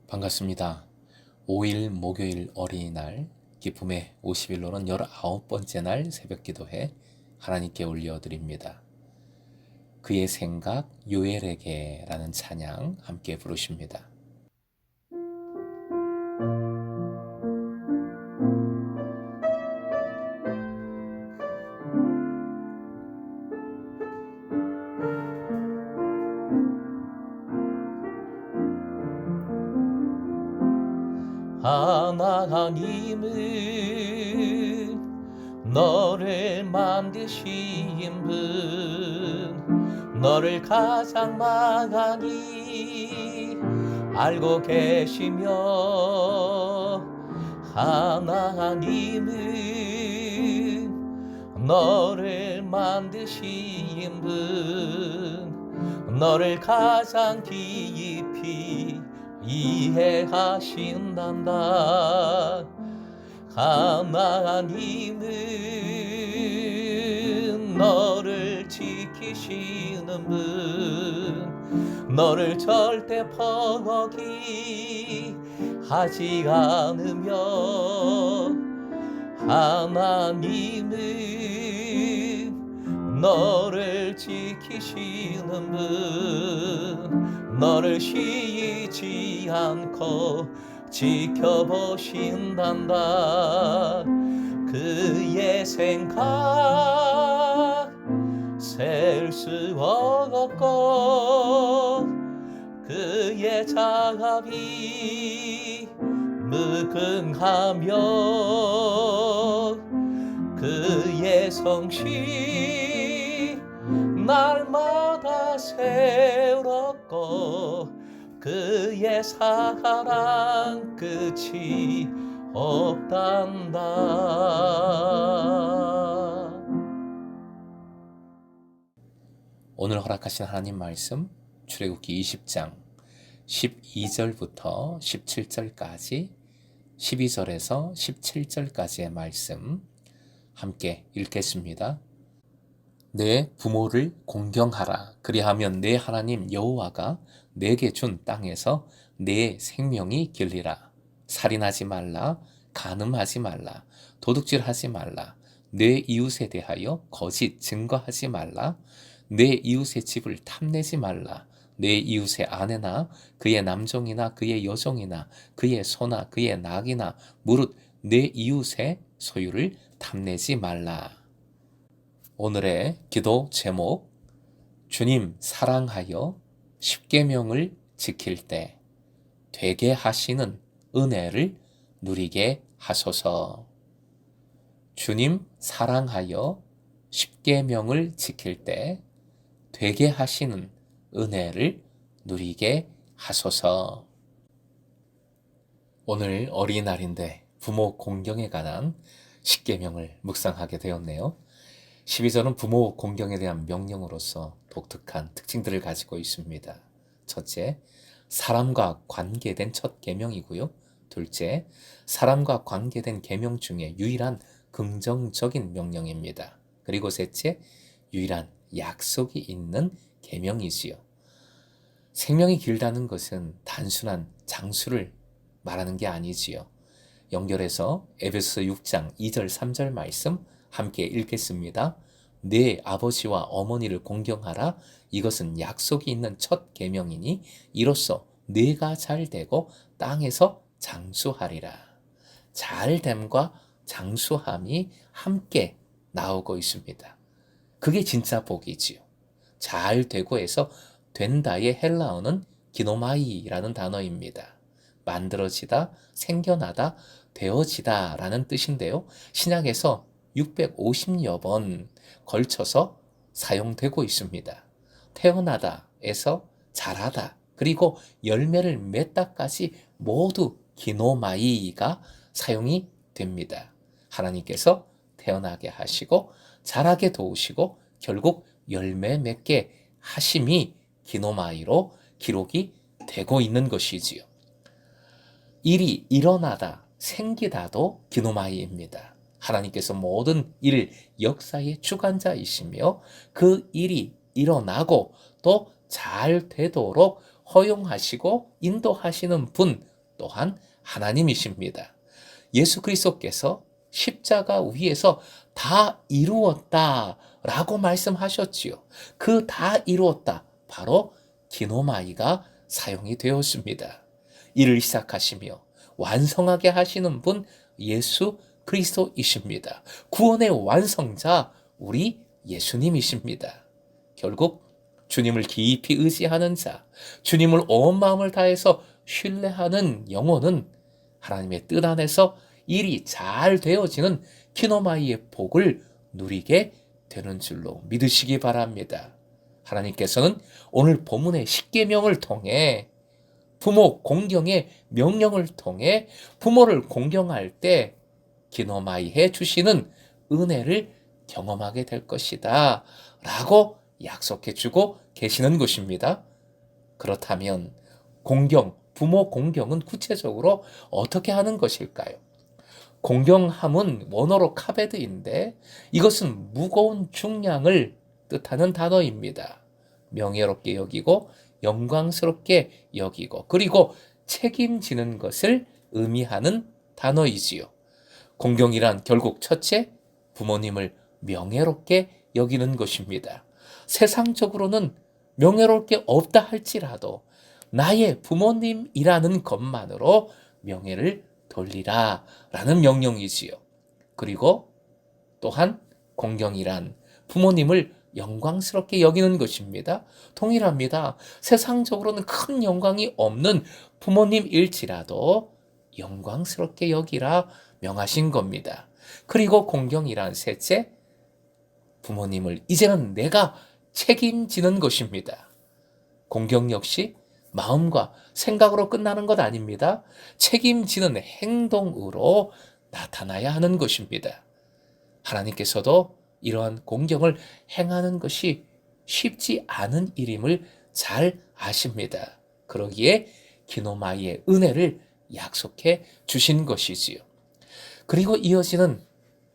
반갑습니다. 5일 목요일 어린이날 기쁨의 50일로는 19번째 날 새벽 기도회 하나님께 올려드립니다. 그의 생각 요엘에게 라는 찬양 함께 부르십니다. 하나님은 너를 만드신 분, 너를 가장 많이 알고 계시며, 하나님은 너를 만드신 분, 너를 가장 깊이 이해하신단다. 하나님은 너를 지키시는 분, 너를 절대 포기하지 않으며, 하나님은 너를 지키시는 분, 너를 쉬지 않고 지켜보신단다. 그의 생각 셀 수 없고, 그의 자비 무궁하며, 그의 성실 날마다 새롭고, 그의 사랑 끝이 없단다. 오늘 허락하신 하나님 말씀 출애굽기 20장 12절부터 17절까지 12절에서 17절까지의 말씀 함께 읽겠습니다. 내 부모를 공경하라. 그리하면 내 하나님 여호와가 내게 준 땅에서 내 생명이 길리라. 살인하지 말라. 간음하지 말라. 도둑질하지 말라. 내 이웃에 대하여 거짓 증거하지 말라. 내 이웃의 집을 탐내지 말라. 내 이웃의 아내나 그의 남종이나 그의 여종이나 그의 소나 그의 낙이나 무릇 내 이웃의 소유를 탐내지 말라. 오늘의 기도 제목, 주님 사랑하여 십계명을 지킬 때 되게 하시는 은혜를 누리게 하소서. 주님 사랑하여 십계명을 지킬 때 되게 하시는 은혜를 누리게 하소서. 오늘 어린이날인데 부모 공경에 관한 십계명을 묵상하게 되었네요. 12절은 부모 공경에 대한 명령으로서 독특한 특징들을 가지고 있습니다. 첫째, 사람과 관계된 첫 계명이고요. 둘째, 사람과 관계된 계명 중에 유일한 긍정적인 명령입니다. 그리고 셋째, 유일한 약속이 있는 계명이지요. 생명이 길다는 것은 단순한 장수를 말하는 게 아니지요. 연결해서 에베소서 6장 2절 3절 말씀 함께 읽겠습니다. 내 아버지와 어머니를 공경하라. 이것은 약속이 있는 첫 계명이니 이로써 네가 잘되고 땅에서 장수하리라. 잘됨과 장수함이 함께 나오고 있습니다. 그게 진짜 복이지요. 잘되고 해서 된다의 헬라어는 기노마이라는 단어입니다. 만들어지다, 생겨나다, 되어지다 라는 뜻인데요. 신약에서 650여 번 걸쳐서 사용되고 있습니다. 태어나다에서 자라다, 그리고 열매를 맺다까지 모두 기노마이가 사용이 됩니다. 하나님께서 태어나게 하시고 자라게 도우시고 결국 열매 맺게 하심이 기노마이로 기록이 되고 있는 것이지요. 일이 일어나다, 생기다도 기노마이입니다. 하나님께서 모든 일, 역사의 주관자이시며 그 일이 일어나고 또 잘 되도록 허용하시고 인도하시는 분, 또한 하나님이십니다. 예수 그리스도께서 십자가 위에서 다 이루었다 라고 말씀하셨지요. 그 다 이루었다, 바로 기노마이가 사용이 되었습니다. 이를 시작하시며 완성하게 하시는 분 예수 그리스도이십니다. 구원의 완성자 우리 예수님이십니다. 결국 주님을 깊이 의지하는 자, 주님을 온 마음을 다해서 신뢰하는 영혼은 하나님의 뜻 안에서 일이 잘 되어지는 키노마이의 복을 누리게 되는 줄로 믿으시기 바랍니다. 하나님께서는 오늘 본문의 십계명을 통해 부모 공경의 명령을 통해 부모를 공경할 때 기노마이해 주시는 은혜를 경험하게 될 것이다 라고 약속해 주고 계시는 것입니다. 그렇다면 부모 공경은 구체적으로 어떻게 하는 것일까요? 공경함은 원어로 카베드인데 이것은 무거운 중량을 뜻하는 단어입니다. 명예롭게 여기고 영광스럽게 여기고 그리고 책임지는 것을 의미하는 단어이지요. 공경이란 결국 첫째, 부모님을 명예롭게 여기는 것입니다. 세상적으로는 명예로울 게 없다 할지라도 나의 부모님이라는 것만으로 명예를 돌리라 라는 명령이지요. 그리고 또한 공경이란 부모님을 영광스럽게 여기는 것입니다. 동일합니다. 세상적으로는 큰 영광이 없는 부모님일지라도 영광스럽게 여기라 명하신 겁니다. 그리고 공경이란 셋째, 부모님을 이제는 내가 책임지는 것입니다. 공경 역시 마음과 생각으로 끝나는 것 아닙니다. 책임지는 행동으로 나타나야 하는 것입니다. 하나님께서도 이러한 공경을 행하는 것이 쉽지 않은 일임을 잘 아십니다. 그러기에 기노마이의 은혜를 약속해 주신 것이지요. 그리고 이어지는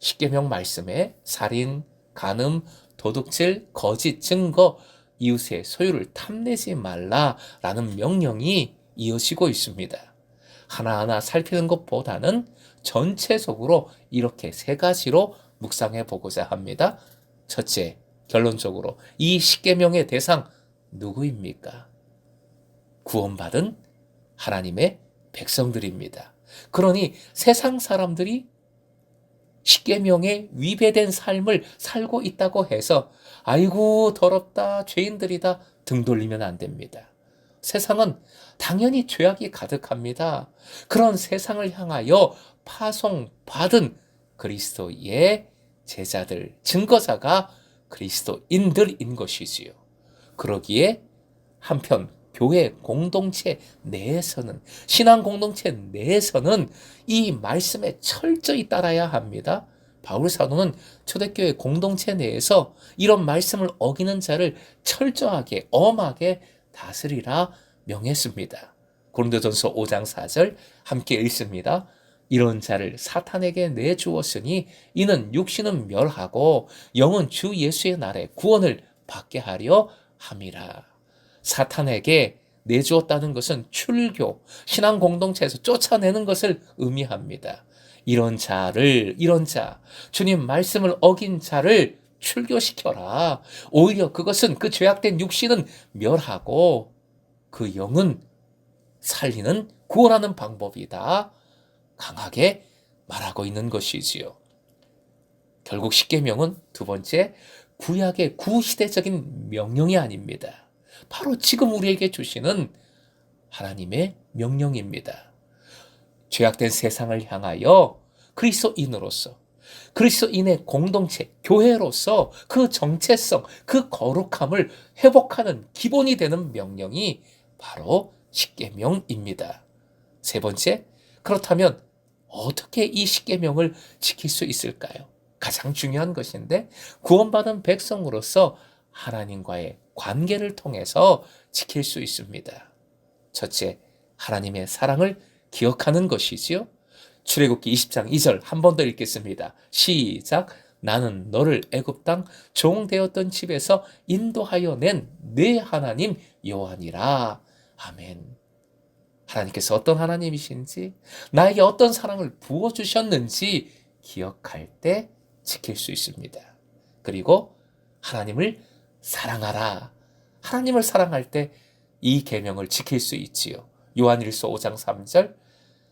십계명 말씀에 살인, 간음, 도둑질, 거짓 증거, 이웃의 소유를 탐내지 말라라는 명령이 이어지고 있습니다. 하나하나 살피는 것보다는 전체적으로 이렇게 세 가지로 묵상해 보고자 합니다. 첫째, 결론적으로 이 십계명의 대상 누구입니까? 구원받은 하나님의 백성들입니다. 그러니 세상 사람들이 십계명에 위배된 삶을 살고 있다고 해서 아이고 더럽다, 죄인들이다 등 돌리면 안 됩니다. 세상은 당연히 죄악이 가득합니다. 그런 세상을 향하여 파송받은 그리스도의 제자들, 증거자가 그리스도인들인 것이지요. 그러기에 한편 교회 공동체 내에서는, 신앙 공동체 내에서는 이 말씀에 철저히 따라야 합니다. 바울 사도는 초대교회 공동체 내에서 이런 말씀을 어기는 자를 철저하게 엄하게 다스리라 명했습니다. 고린도전서 5장 4절 함께 읽습니다. 이런 자를 사탄에게 내주었으니 이는 육신은 멸하고 영은 주 예수의 날에 구원을 받게 하려 함이라. 사탄에게 내주었다는 것은 출교, 신앙 공동체에서 쫓아내는 것을 의미합니다. 이런 자, 주님 말씀을 어긴 자를 출교시켜라. 오히려 그것은 그 죄악된 육신은 멸하고 그 영은 살리는, 구원하는 방법이다. 강하게 말하고 있는 것이지요. 결국 십계명은 두 번째, 구약의 구시대적인 명령이 아닙니다. 바로 지금 우리에게 주시는 하나님의 명령입니다. 죄악된 세상을 향하여 그리스도인으로서, 그리스도인의 공동체, 교회로서 그 정체성, 그 거룩함을 회복하는 기본이 되는 명령이 바로 십계명입니다. 세 번째, 그렇다면 어떻게 이 십계명을 지킬 수 있을까요? 가장 중요한 것인데 구원받은 백성으로서 하나님과의 관계를 통해서 지킬 수 있습니다. 첫째, 하나님의 사랑을 기억하는 것이지요. 출애굽기 20장 2절 한 번 더 읽겠습니다. 시작. 나는 너를 애굽 땅 종되었던 집에서 인도하여 낸 네 하나님 여호와니라. 아멘. 하나님께서 어떤 하나님이신지, 나에게 어떤 사랑을 부어주셨는지 기억할 때 지킬 수 있습니다. 그리고 하나님을 사랑하라. 하나님을 사랑할 때 이 계명을 지킬 수 있지요. 요한일서 5장 3절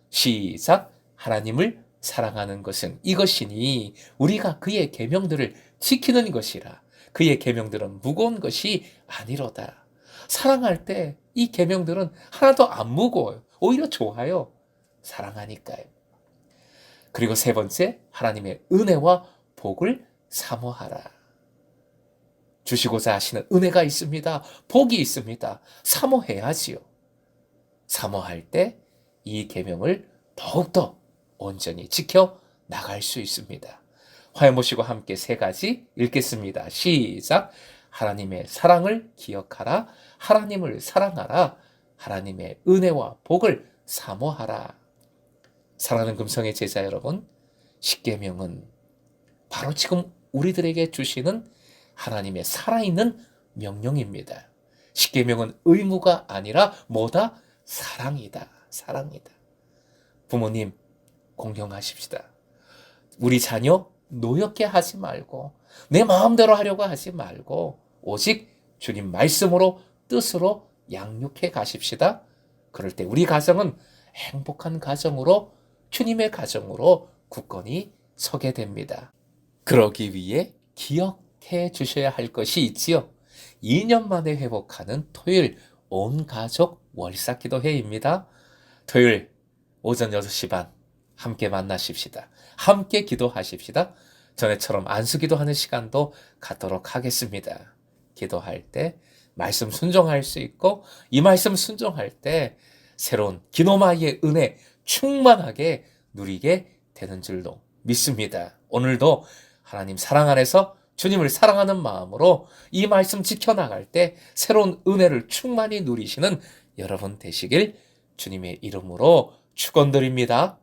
시작. 하나님을 사랑하는 것은 이것이니 우리가 그의 계명들을 지키는 것이라. 그의 계명들은 무거운 것이 아니로다. 사랑할 때 이 계명들은 하나도 안 무거워요. 오히려 좋아요. 사랑하니까요. 그리고 세 번째, 하나님의 은혜와 복을 사모하라. 주시고자 하시는 은혜가 있습니다. 복이 있습니다. 사모해야지요. 사모할 때 이 계명을 더욱더 온전히 지켜 나갈 수 있습니다. 화해 모시고 함께 세 가지 읽겠습니다. 시작. 하나님의 사랑을 기억하라. 하나님을 사랑하라. 하나님의 은혜와 복을 사모하라. 사랑하는 금성의 제자 여러분, 십계명은 바로 지금 우리들에게 주시는 하나님의 살아있는 명령입니다. 십계명은 의무가 아니라 뭐다? 사랑이다. 사랑이다. 부모님, 공경하십시다. 우리 자녀 노엽게 하지 말고 내 마음대로 하려고 하지 말고 오직 주님 말씀으로 뜻으로 양육해 가십시다. 그럴 때 우리 가정은 행복한 가정으로 주님의 가정으로 굳건히 서게 됩니다. 그러기 위해 기억해 주셔야 할 것이 있지요. 2년 만에 회복하는 토요일 온 가족 월삭 기도회입니다. 토요일 오전 6시 반 함께 만나십시다. 함께 기도하십시다. 전에처럼 안수기도하는 시간도 갖도록 하겠습니다. 기도할 때 말씀 순종할 수 있고 이 말씀 순종할 때 새로운 기노마이의 은혜 충만하게 누리게 되는 줄로 믿습니다. 오늘도 하나님 사랑 안에서 주님을 사랑하는 마음으로 이 말씀 지켜나갈 때 새로운 은혜를 충만히 누리시는 여러분 되시길 주님의 이름으로 축원드립니다.